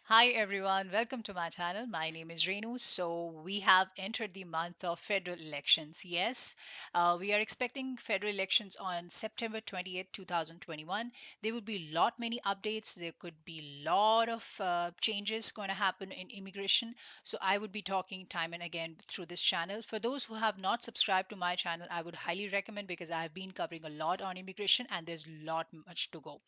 Hi everyone, welcome to my channel. My name is Renu. So we have entered the month of federal elections. Yes, we are expecting federal elections on September 20th, 2021. There would be lot many updates. There could be lot of changes going to happen in immigration. So I would be talking time and again through this channel. For those who have not subscribed to my channel, I would highly recommend because I've been covering a lot on immigration and there's a lot much to go.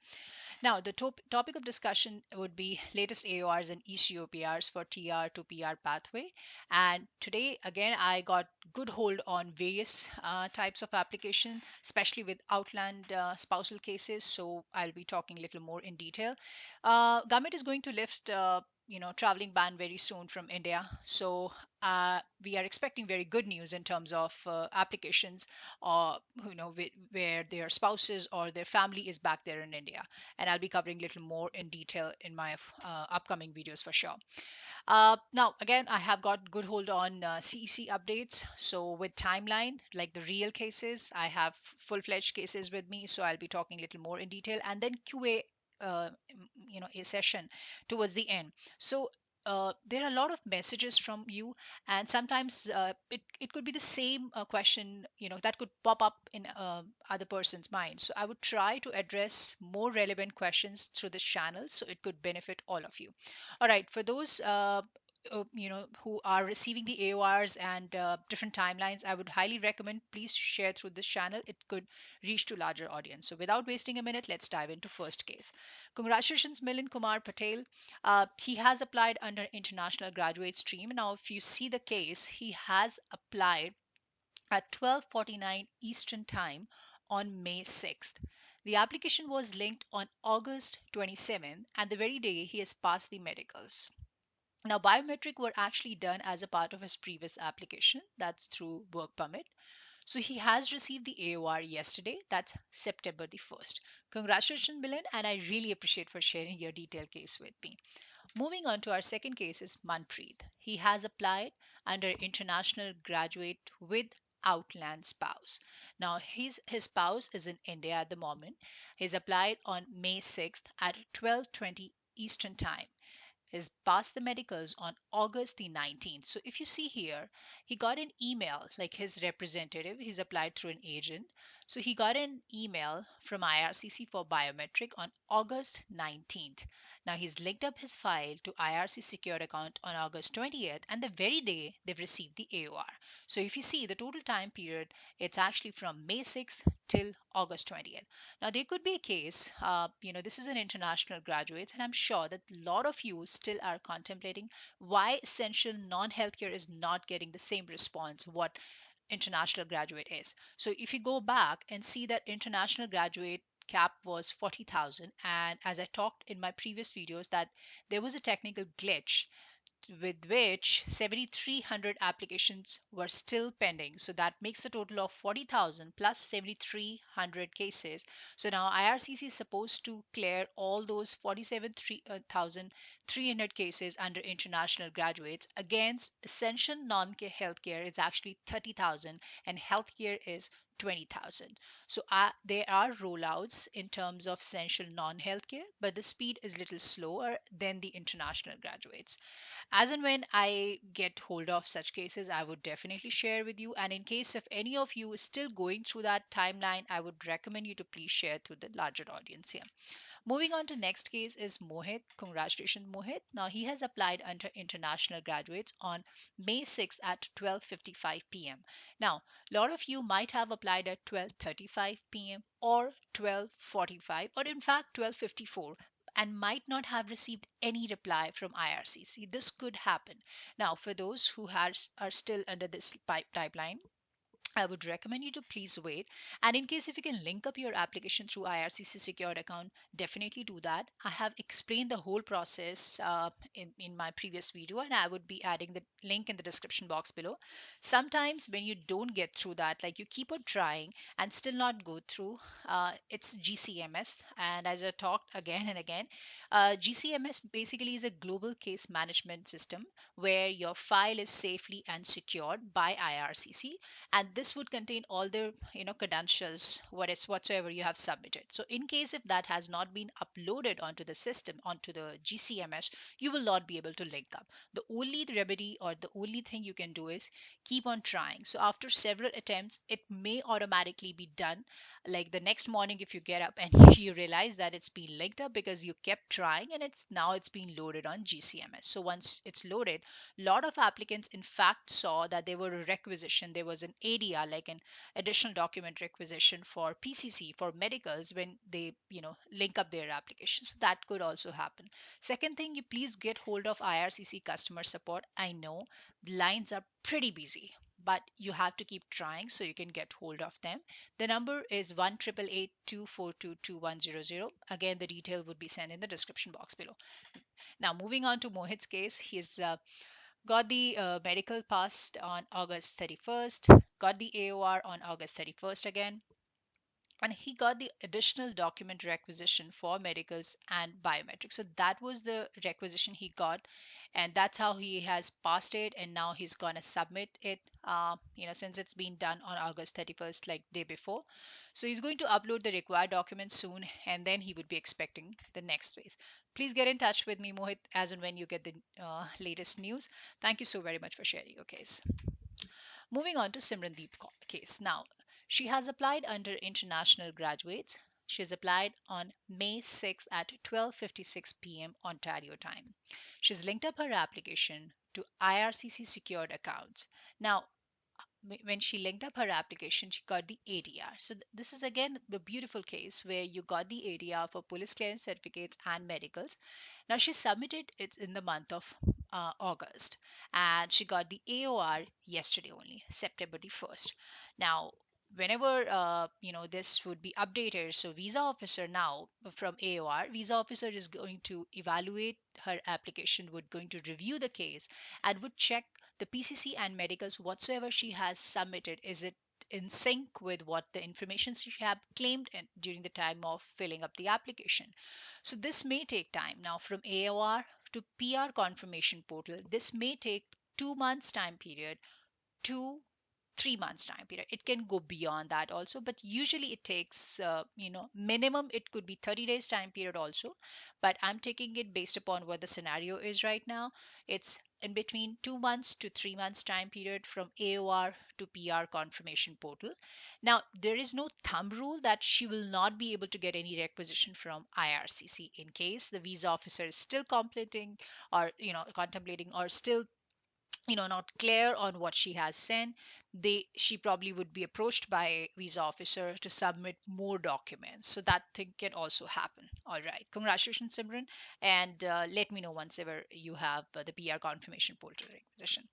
Now, the topic of discussion would be latest AORs and ECOPRs for TR to PR pathway. And today, again, I got good hold on various types of application, especially with outland spousal cases. So I'll be talking a little more in detail. Government is going to lift traveling ban very soon from India. So we are expecting very good news in terms of applications or where their spouses or their family is back there in India, and I'll be covering a little more in detail in my upcoming videos for sure. Now, again, I have got good hold on CEC updates. So with timeline, like the real cases, I have full-fledged cases with me. So I'll be talking a little more in detail, and then QA, a session towards the end. So there are a lot of messages from you, and sometimes it could be the same question, that could pop up in other person's mind. So I would try to address more relevant questions through this channel so it could benefit all of you. All right, for those who are receiving the AORs and different timelines, I would highly recommend please share through this channel. It could reach to larger audience. So without wasting a minute, let's dive into first case. Congratulations, Milind Kumar Patel. He has applied under international graduate stream. Now, if you see the case, he has applied at 12:49 Eastern Time on May 6th. The application was linked on August 27th, and the very day he has passed the medicals. Now, biometric were actually done as a part of his previous application, that's through work permit. So he has received the AOR yesterday, that's September the 1st. Congratulations, Milan, and I really appreciate for sharing your detailed case with me. Moving on to our second case is Manpreet. He has applied under international graduate with outland spouse. Now his spouse is in India at the moment. He's applied on May 6th at 12:20 Eastern Time. He's passed the medicals on August the 19th. So if you see here, he got an email, like his representative, he's applied through an agent. So he got an email from IRCC for biometric on August 19th. Now he's linked up his file to IRC secured account on August 20th, and the very day they've received the AOR. So if you see the total time period, it's actually from May 6th till August 20th. Now, there could be a case, this is an international graduates, and I'm sure that a lot of you still are contemplating why essential non-healthcare is not getting the same response what international graduate is. So if you go back and see that international graduate cap was 40,000, and as I talked in my previous videos that there was a technical glitch with which 7,300 applications were still pending. So that makes a total of 40,000 plus 7,300 cases. So now IRCC is supposed to clear all those 47,300 cases under international graduates against essential non-healthcare is actually 30,000 and healthcare is 20,000. So there are rollouts in terms of essential non-healthcare, but the speed is a little slower than the international graduates. As and when I get hold of such cases, I would definitely share with you. And in case if any of you is still going through that timeline, I would recommend you to please share to the larger audience here. Moving on to next case is Mohit. Congratulations, Mohit. Now he has applied under international graduates on May 6th at 12:55 p.m. Now, a lot of you might have applied at 12:35 p.m. or 12:45 or in fact 12:54 and might not have received any reply from IRCC. This could happen. Now, for those who are still under this pipeline, I would recommend you to please wait. And in case if you can link up your application through IRCC secured account, definitely do that. I have explained the whole process in my previous video, and I would be adding the link in the description box below. Sometimes when you don't get through that, like you keep on trying and still not go through, it's GCMS. And as I talked again and again, GCMS basically is a global case management system where your file is safely and secured by IRCC, and this would contain all the credentials whatsoever you have submitted. So in case if that has not been uploaded onto the system, onto the GCMS, you will not be able to link up. The only remedy or the only thing you can do is keep on trying. So after several attempts, it may automatically be done, like the next morning if you get up and you realize that it's been linked up because you kept trying, and it's been loaded on GCMS. So once it's loaded, a lot of applicants in fact saw that there were a requisition, there was an ADR, like an additional document requisition for PCC for medicals when they link up their application. So that could also happen. Second thing, you please get hold of IRCC customer support. I know the lines are pretty busy, but you have to keep trying so you can get hold of them. The number is 1-888-242-2100. Again, the detail would be sent in the description box below. Now, moving on to Mohit's case, he's got the medical passed on August 31st, got the AOR on August 31st again, and he got the additional document requisition for medicals and biometrics. So that was the requisition he got, and that's how he has passed it. And now he's gonna submit it. Since it's been done on August 31st, like day before. So he's going to upload the required documents soon, and then he would be expecting the next phase. Please get in touch with me, Mohit, as and when you get the latest news. Thank you so very much for sharing your case. Moving on to Simrandeep case. Now, she has applied under international graduates. She has applied on May 6th at 12:56 p.m. Ontario time. She's linked up her application to IRCC secured accounts. Now, when she linked up her application, she got the ADR. So this is again the beautiful case where you got the ADR for police clearance certificates and medicals. Now she submitted it in the month of August, and she got the AOR yesterday only, September the 1st. Now, whenever this would be updated, so visa officer now from AOR, visa officer is going to evaluate her application, would going to review the case and would check the PCC and medicals whatsoever she has submitted. Is it in sync with what the information she had claimed during the time of filling up the application? So this may take time. Now, from AOR to PR confirmation portal, this may take 2 months time period to 3 months time period. It can go beyond that also, but usually it takes minimum it could be 30 days time period also. But I'm taking it based upon what the scenario is right now. It's in between 2 months to 3 months time period from AOR to PR confirmation portal. Now, there is no thumb rule that she will not be able to get any requisition from IRCC in case the visa officer is still completing or contemplating or still not clear on what she has sent. She probably would be approached by a visa officer to submit more documents, so that thing can also happen. All right, congratulations, Simran, and let me know once ever you have the PR confirmation portal requisition.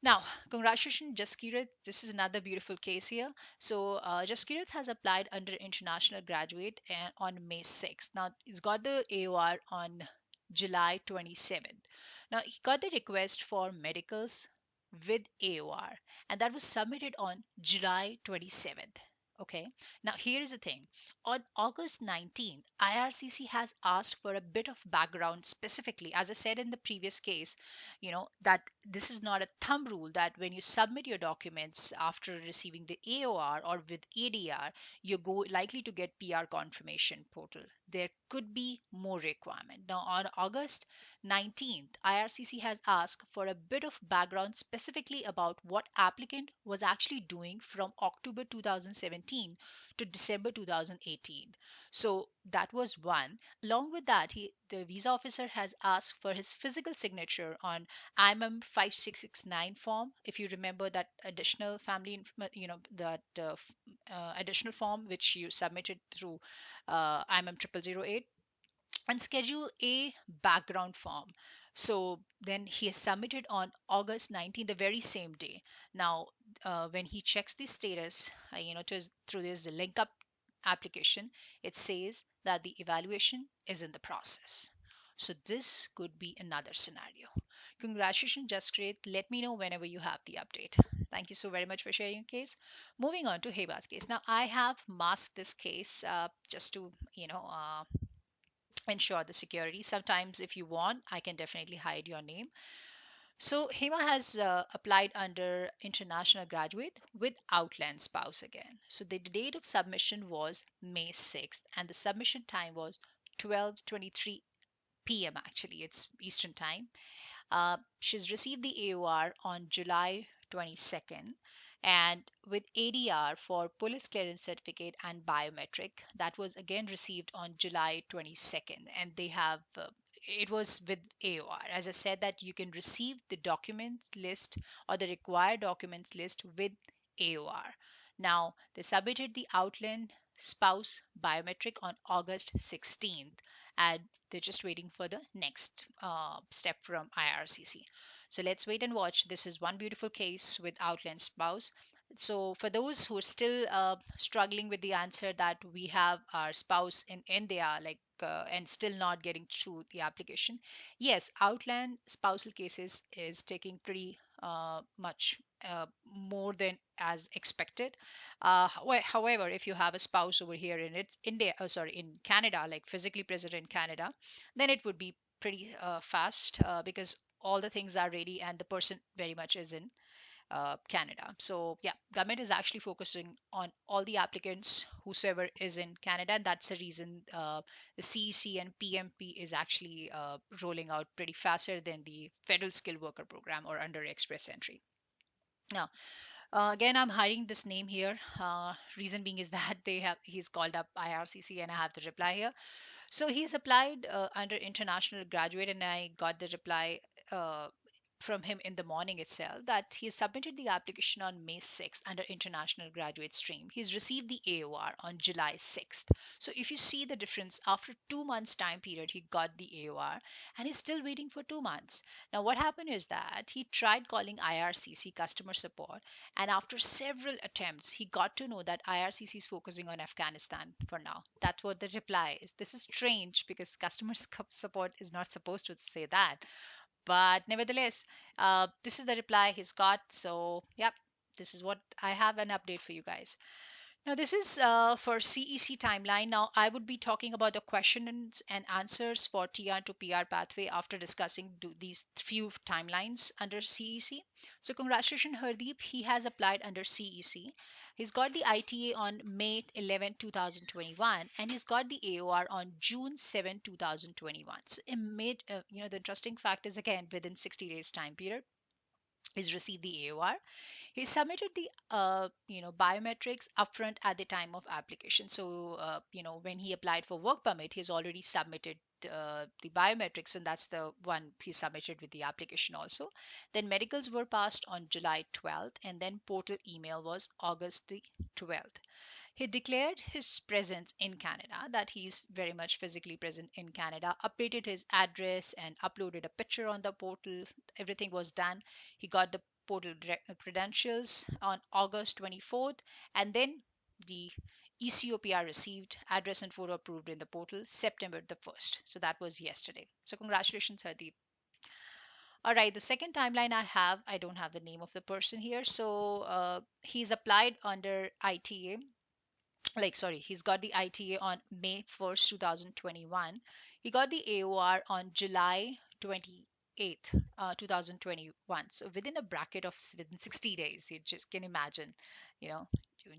Now, congratulations, Jaskirat. This is another beautiful case here. So, Jaskirat has applied under international graduate and on May 6th. Now, he's got the AOR on July 27th. Now, he got the request for medicals with AOR, and that was submitted on July 27th. Okay. Now, here's the thing. On August 19th, IRCC has asked for a bit of background specifically. As I said in the previous case, that this is not a thumb rule that when you submit your documents after receiving the AOR or with ADR, you're likely to get PR confirmation portal. There could be more requirement. Now, on August 19th, IRCC has asked for a bit of background specifically about what applicant was actually doing from October 2017 to December 2018. So that was one. Along with that, the visa officer has asked for his physical signature on IMM 5669 form. If you remember that additional additional form which you submitted through IMM 0008, and Schedule A background form. So then he has submitted on August 19th, the very same day. Now, when he checks the status, through this link up application, it says that the evaluation is in the process. So this could be another scenario. Congratulations, just great. Let me know whenever you have the update. Thank you so very much for sharing your case. Moving on to Heba's case. Now, I have masked this case just to, ensure the security. Sometimes, if you want, I can definitely hide your name. So Hema has applied under international graduate with Outland spouse again. So the date of submission was May 6th and the submission time was 12:23 p.m. actually. It's Eastern time. She's received the AOR on July 22nd and with ADR for police clearance certificate and biometric that was again received on July 22nd and they have it was with AOR. As I said that you can receive the documents list or the required documents list with AOR. Now, they submitted the Outland spouse biometric on August 16th and they're just waiting for the next step from IRCC. So let's wait and watch. This is one beautiful case with Outland spouse. So for those who are still struggling with the answer that we have our spouse in India, and still not getting through the application, yes, Outland spousal cases is taking pretty much more than as expected. However, if you have a spouse over here in it's India, sorry, in Canada, like physically present in Canada, then it would be pretty fast because all the things are ready and the person very much is in Canada. So yeah, government is actually focusing on all the applicants, whosoever is in Canada, and that's the reason the CEC and PMP is actually rolling out pretty faster than the Federal Skilled Worker Program or under Express Entry. Now, again, I'm hiding this name here. Reason being is that he's called up IRCC and I have the reply here. So he's applied under international graduate, and I got the reply uh, from him in the morning itself that he submitted the application on May 6th under international graduate stream. He's received the AOR on July 6th. So if you see the difference, after 2 months time period, he got the AOR and he's still waiting for 2 months. Now, what happened is that he tried calling IRCC customer support, and after several attempts, he got to know that IRCC is focusing on Afghanistan for now. That's what the reply is. This is strange because customer support is not supposed to say that. But nevertheless, this is the reply he's got. So, yep, this is what I have an update for you guys. Now, this is for CEC timeline. Now, I would be talking about the questions and answers for TR to PR pathway after discussing these few timelines under CEC. So, congratulations, Hardeep. He has applied under CEC. He's got the ITA on May 11, 2021, and he's got the AOR on June 7, 2021. So, the interesting fact is again within 60 days time period, he's received the AOR. He submitted the biometrics upfront at the time of application. So when he applied for work permit, he's already submitted the biometrics, and that's the one he submitted with the application also. Then medicals were passed on July 12th, and then portal email was August the 12th. He declared his presence in Canada, that he's very much physically present in Canada, updated his address and uploaded a picture on the portal. Everything was done. He got the portal credentials on August 24th, and then the ECOPR received, address and photo approved in the portal September the 1st. So that was yesterday. So congratulations, Hardeep. All right, the second timeline I have, I don't have the name of the person here. So he's applied under ITA, he's got the ITA on May 1st, 2021. He got the AOR on July 28th, 2021. So within a bracket of within 60 days, you just can imagine, June,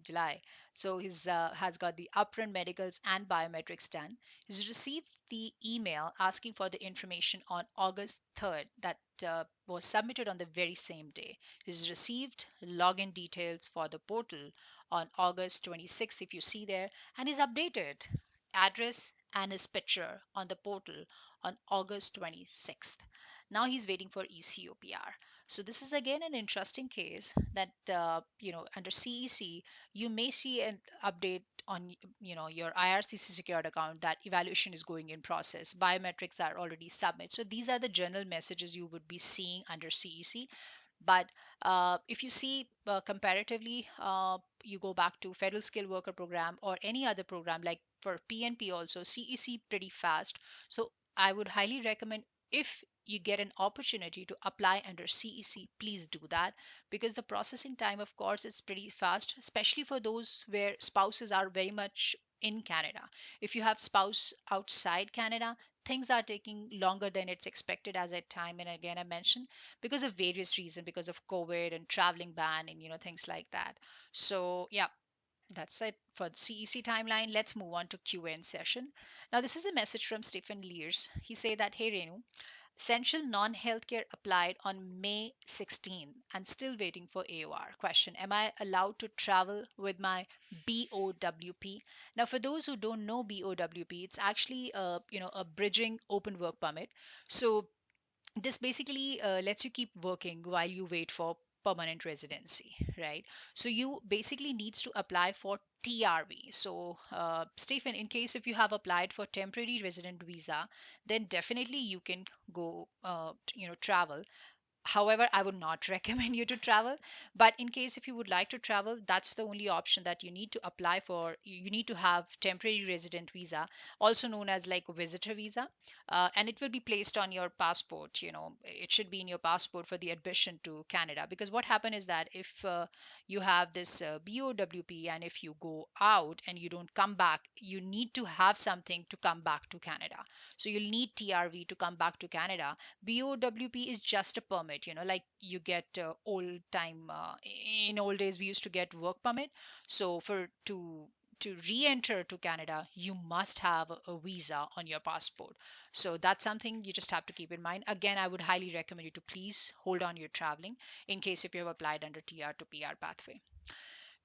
July. So he's has got the upfront medicals and biometrics done. He's received the email asking for the information on August 3rd that was submitted on the very same day. He's received login details for the portal on August 26th, if you see there, and he's updated address and his picture on the portal on August 26th. Now he's waiting for ECOPR. So this is again an interesting case that under CEC you may see an update on your IRCC secured account that evaluation is going in process. Biometrics are already submitted. So these are the general messages you would be seeing under CEC. But if you see comparatively, you go back to Federal Skilled Worker Program or any other program like for PNP also, CEC pretty fast. So I would highly recommend if you get an opportunity to apply under CEC, please do that, because the processing time, of course, is pretty fast, especially for those where spouses are very much in Canada. If you have spouse outside Canada, things are taking longer than it's expected, as I time and again I mentioned, because of various reasons, because of COVID and traveling ban and things like that. So yeah, that's it for the CEC timeline. Let's move on to Q&A session. Now, this is a message from Stephen Lears. He say that, hey Renu, essential non-healthcare applied on May 16 and still waiting for AOR. Question: am I allowed to travel with my BOWP? Now, for those who don't know BOWP, it's actually a bridging open work permit. So this basically lets you keep working while you wait for permanent residency, right? So you basically needs to apply for TRV. So Stephen, in case if you have applied for temporary resident visa, then definitely you can go travel. However, I would not recommend you to travel. But in case if you would like to travel, that's the only option that you need to apply for. You need to have temporary resident visa, also known as like a visitor visa, and it will be placed on your passport. It should be in your passport for the admission to Canada. Because what happened is that if you have this BOWP, and if you go out and you don't come back, you need to have something to come back to Canada. So you'll need TRV to come back to Canada. BOWP is just a permit, like you get old time. In old days, we used to get work permit. So to re-enter to Canada, you must have a visa on your passport. So that's something you just have to keep in mind. Again, I would highly recommend you to please hold on your traveling in case if you have applied under TR to PR pathway.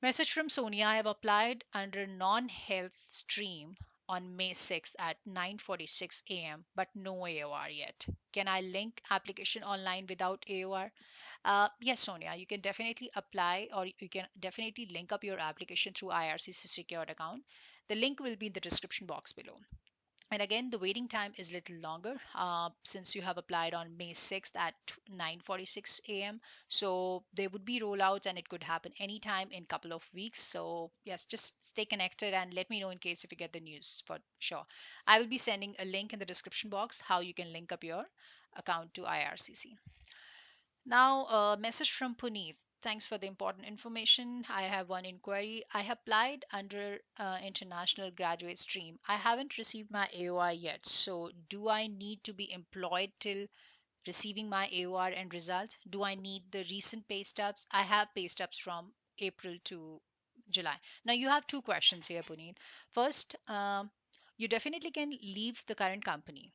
Message from Sonia: I have applied under non-health stream on May 6th at 9:46 a.m. but no AOR yet. Can I link application online without AOR? Yes, Sonia, you can definitely apply, or you can definitely link up your application through IRCC secured account. The link will be in the description box below. And again, the waiting time is a little longer since you have applied on May 6th at 9:46 a.m. So there would be rollouts, and it could happen anytime in couple of weeks. So yes, just stay connected and let me know in case if you get the news for sure. I will be sending a link in the description box how you can link up your account to IRCC. Now, a message from Puneet. Thanks for the important information. I have one inquiry. I have applied under international graduate stream. I haven't received my AOI yet. So, do I need to be employed till receiving my AOR and results? Do I need the recent pay stubs? I have pay stubs from April to July. Now, you have two questions here, Puneet. First, you definitely can leave the current company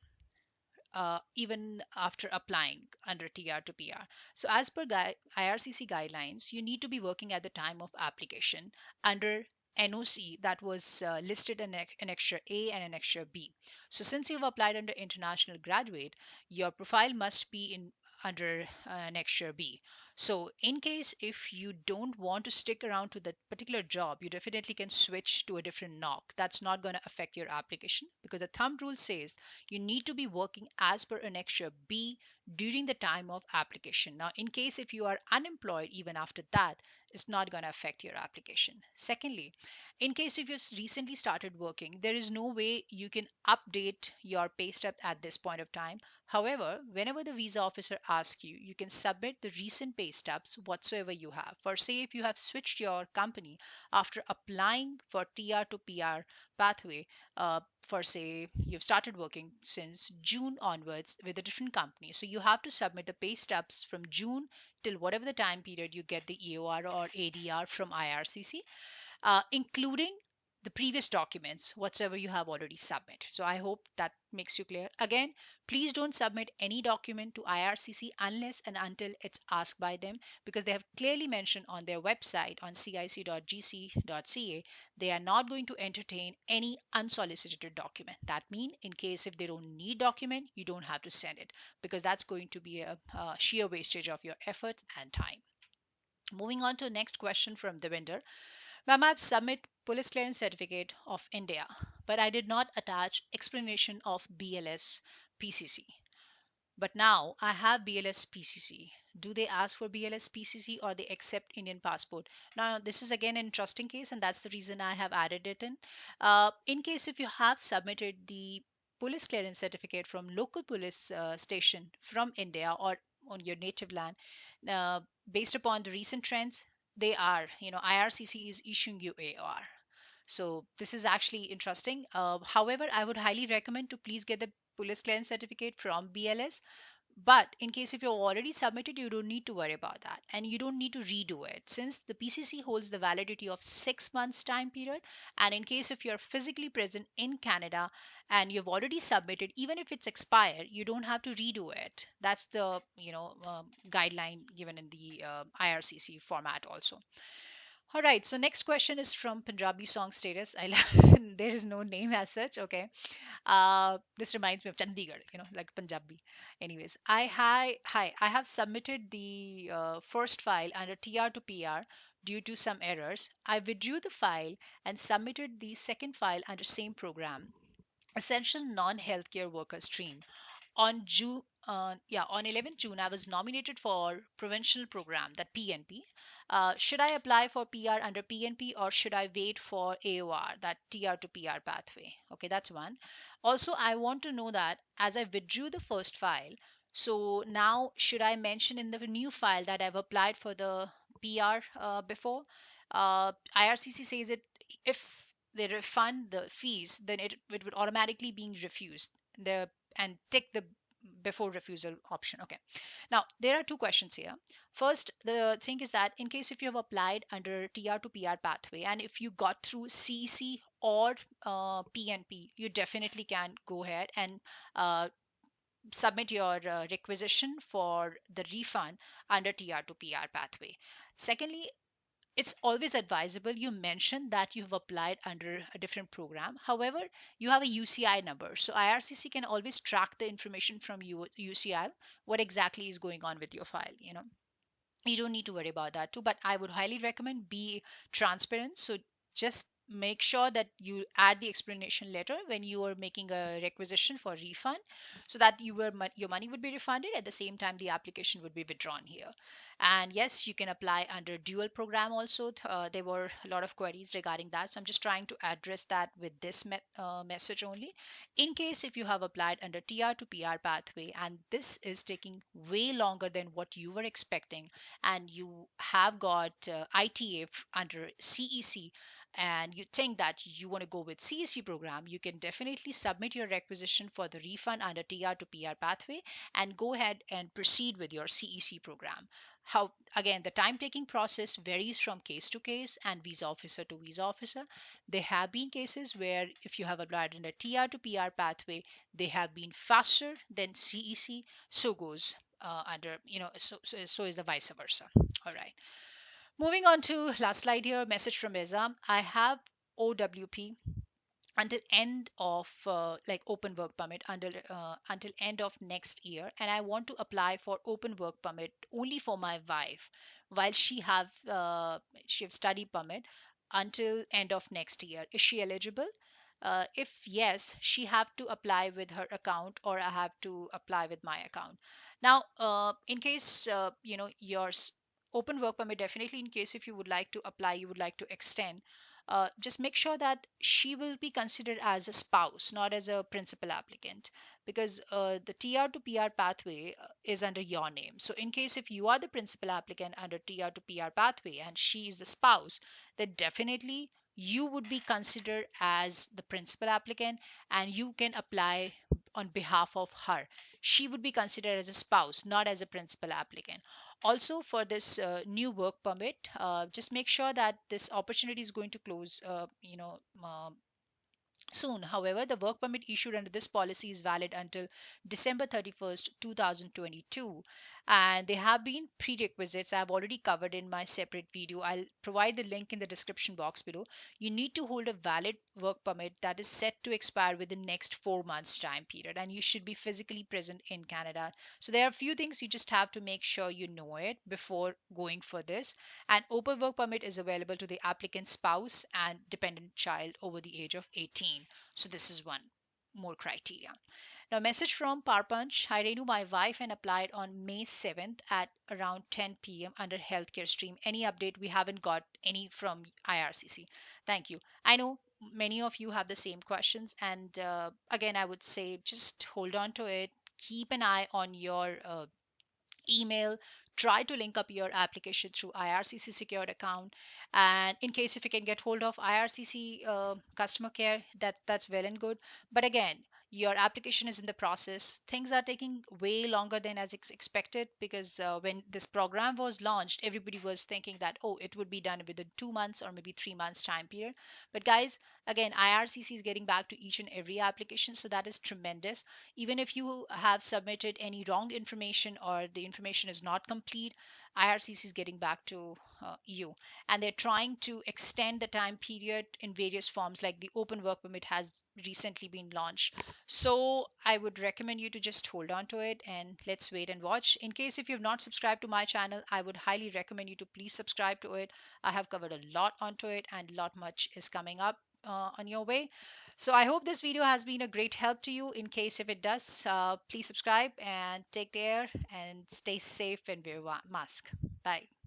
even after applying under TR to PR. So, as per IRCC guidelines, you need to be working at the time of application under NOC that was listed in Annexure A and Annexure B. So, since you've applied under international graduate, your profile must be in under Annexure B. So, in case if you don't want to stick around to that particular job, you definitely can switch to a different NOC. That's not going to affect your application, because the thumb rule says you need to be working as per Annexure B during the time of application. Now, in case if you are unemployed even after that, it's not going to affect your application. Secondly, in case if you've recently started working, there is no way you can update your pay stub at this point of time. However, whenever the visa officer asks you, you can submit the recent pay stubs whatsoever you have. For say if you have switched your company after applying for TR to PR pathway, for say you've started working since June onwards with a different company. So you have to submit the pay stubs from June till whatever the time period you get the EOR or ADR from IRCC, including the previous documents, whatsoever you have already submitted. So I hope that makes you clear. Again, please don't submit any document to IRCC unless and until it's asked by them, because they have clearly mentioned on their website on cic.gc.ca they are not going to entertain any unsolicited document. That means in case if they don't need document, you don't have to send it, because that's going to be a sheer wastage of your efforts and time. Moving on to the next question from the vendor. Ma'am, I've submit police clearance certificate of India, but I did not attach explanation of BLS PCC. But now I have BLS PCC. Do they ask for BLS PCC or they accept Indian passport? Now, this is again an interesting case, and that's the reason I have added it in. In case if you have submitted the police clearance certificate from local police station from India or on your native land, uh, based upon the recent trends, they are, IRCC is issuing you AR. So this is actually interesting. However, I would highly recommend to please get the police clearance certificate from BLS. But in case if you've already submitted, you don't need to worry about that. And you don't need to redo it since the PCC holds the validity of 6 months time period. And in case if you're physically present in Canada and you've already submitted, even if it's expired, you don't have to redo it. That's the, guideline given in the IRCC format also. All right, so next question is from Punjabi song status. There is no name as such. Okay, this reminds me of Chandigarh, like Punjabi. Anyways, I have submitted the first file under TR to PR due to some errors. I withdrew the file and submitted the second file under same program, essential non-healthcare worker stream. On 11th June, I was nominated for provincial program, that PNP. Should I apply for PR under PNP or should I wait for AOR, that TR to PR pathway? Okay, that's one. Also, I want to know that as I withdrew the first file, so now should I mention in the new file that I've applied for the PR before? IRCC says it if they refund the fees, then it would automatically be refused. The and tick the before refusal option. Okay. Now there are two questions here. First, the thing is that in case if you have applied under TR to PR pathway and if you got through CEC or PNP, you definitely can go ahead and submit your requisition for the refund under TR to PR pathway. Secondly, it's always advisable you mention that you have applied under a different program. However, you have a UCI number. So IRCC can always track the information from UCI, what exactly is going on with your file. You don't need to worry about that too, but I would highly recommend be transparent. So just make sure that you add the explanation letter when you are making a requisition for refund, so that your money would be refunded at the same time the application would be withdrawn here. And yes, you can apply under dual program also. There were a lot of queries regarding that, so I'm just trying to address that with this message only. In case if you have applied under TR to PR pathway and this is taking way longer than what you were expecting, and you have got ITA under CEC, and you think that you want to go with CEC program, you can definitely submit your requisition for the refund under TR to PR pathway and go ahead and proceed with your CEC program. How again, the time taking process varies from case to case and visa officer to visa officer. There have been cases where if you have applied in a TR to PR pathway, they have been faster than CEC. So goes under, so is the vice versa. All right. Moving on to last slide here, message from Ezam. I have OWP until end of like open work permit until end of next year, and I want to apply for open work permit only for my wife while she have study permit until end of next year. Is she eligible? If yes, she have to apply with her account or I have to apply with my account. Now in case your open work permit, definitely in case if you would like to apply, you would like to extend, just make sure that she will be considered as a spouse, not as a principal applicant, because the TR to PR pathway is under your name. So, in case if you are the principal applicant under TR to PR pathway and she is the spouse, then definitely you would be considered as the principal applicant and you can apply on behalf of her. She would be considered as a spouse, not as a principal applicant. Also for this new work permit, just make sure that this opportunity is going to close soon. However, the work permit issued under this policy is valid until December 31st, 2022. And there have been prerequisites I've already covered in my separate video. I'll provide the link in the description box below. You need to hold a valid work permit that is set to expire within next 4 months time period. And you should be physically present in Canada. So there are a few things you just have to make sure you know it before going for this. An open work permit is available to the applicant's spouse and dependent child over the age of 18. So this is one more criteria. Now, message from Parpanch. Hi Renu, my wife and applied on May 7th at around 10 p.m. under healthcare stream. Any update? We haven't got any from IRCC. Thank you. I know many of you have the same questions. And again, I would say just hold on to it. Keep an eye on your email. Try to link up your application through IRCC secured account. And in case if you can get hold of IRCC customer care, that's well and good. But again, your application is in the process. Things are taking way longer than as expected, because when this program was launched, everybody was thinking that, oh, it would be done within 2 months or maybe 3 months time period. But guys, again, IRCC is getting back to each and every application, so that is tremendous. Even if you have submitted any wrong information or the information is not complete, IRCC is getting back to you. And they're trying to extend the time period in various forms, like the open work permit has recently been launched. So I would recommend you to just hold on to it and let's wait and watch. In case if you've not subscribed to my channel, I would highly recommend you to please subscribe to it. I have covered a lot onto it and a lot much is coming up on your way. So I hope this video has been a great help to you. In case if it does, please subscribe and take care and stay safe and wear a mask. Bye.